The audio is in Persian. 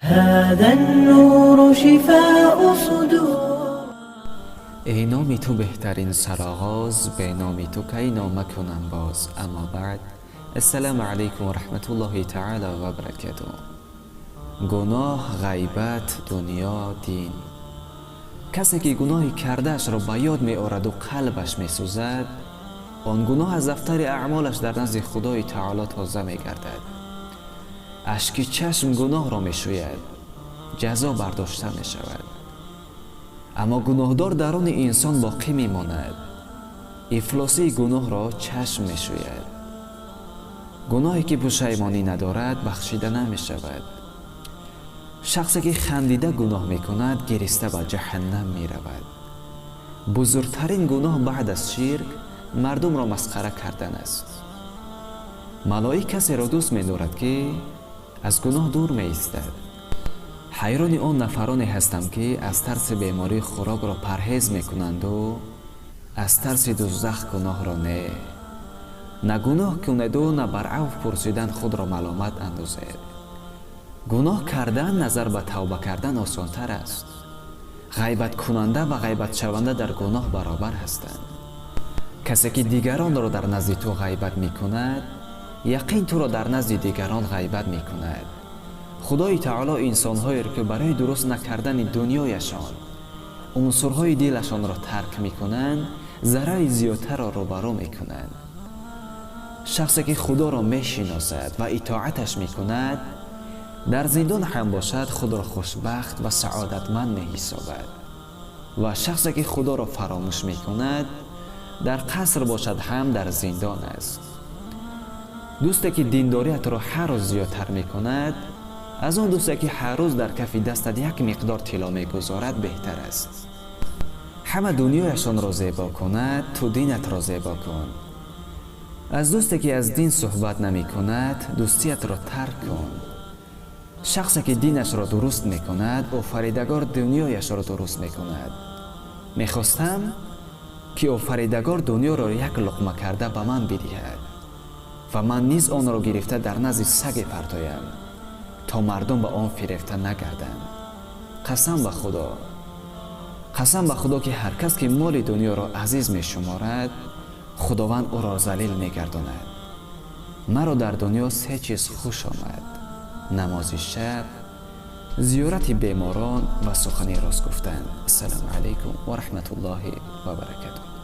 هذا النور شفاء صدور. ای نام تو بهترین سرآغاز، به نام تو کی نامه کنم باز. اما بعد، السلام علیکم و رحمت الله تعالی و برکاته. گناه، غیبت، دنیا، دین. کسی که گناهی کردهش را به یاد می آورد و قلبش می سوزد، آن گناه از دفتر اعمالش در نزد خدای تعالی تازه می گردد. اشک چشم گناه را می شوید، جزا برداشته می شود. اما گناهدار درون انسان باقی می ماند. افلاسی گناه را چشم می شوید. گناهی که پشیمانی ندارد بخشیده نمی شود. شخصی که خندیده گناه می کند گریسته به جهنم می رود. بزرگترین گناه بعد از شرک مردم را مسخره کردن است. ملائک کسی را دوست می دارد که از گناه دور می ایستد. حیران آن نفرانی هستم که از ترس بیماری خوراک را پرهیز می کنند و از ترس دوزخ گناه را نه گناه کنید و نه بر عفو پرسیدن خود را ملامت اندازید. گناه کردن نظر به توبه کردن آسانتر است. غیبت کننده و غیبت شونده در گناه برابر هستند. کسی که دیگران را در نزد تو غیبت می کند، یقین تو را در نزد دیگران غیبت می کند. خدای تعالی انسان‌هایی را که برای درست نکردن دنیایشان عنصرهای دلشان را ترک می کنند، ضرر زیادتر را روبرو می کنند. شخصی که خدا را می شناسد و اطاعتش می کند، در زندان هم باشد خود را خوشبخت و سعادتمند می حسابد. و شخصی که خدا را فراموش می کند، در قصر باشد هم در زندان است. دوستی که دینداریت را هر روز زیادتر می کند، از آن دوستی که هر روز در کف دستت یک مقدار طلا می گذارد بهتر است. همه دنیایشان را زیبا کند، تو دینت را زیبا کن. از دوستی که از دین صحبت نمی کند، دوستیت را ترک کن. شخصی که دینش را درست می کند، آفریدگار دنیایش را درست می کند. می خواستم که آفریدگار دنیا را یک لقمه کرده به من بدهد و من نیز آن را گرفته در نزد سگ پرتایم تا مردم به آن فریفته نگردند. قسم به خدا که هر کس که مال دنیا را عزیز می شمارد، خداوند او را ذلیل می گرداند. مرا در دنیا سه چیز خوش آمد: نماز شب، زیارت بیماران و سخن راست گفتن. السلام علیکم و رحمت الله و برکاته.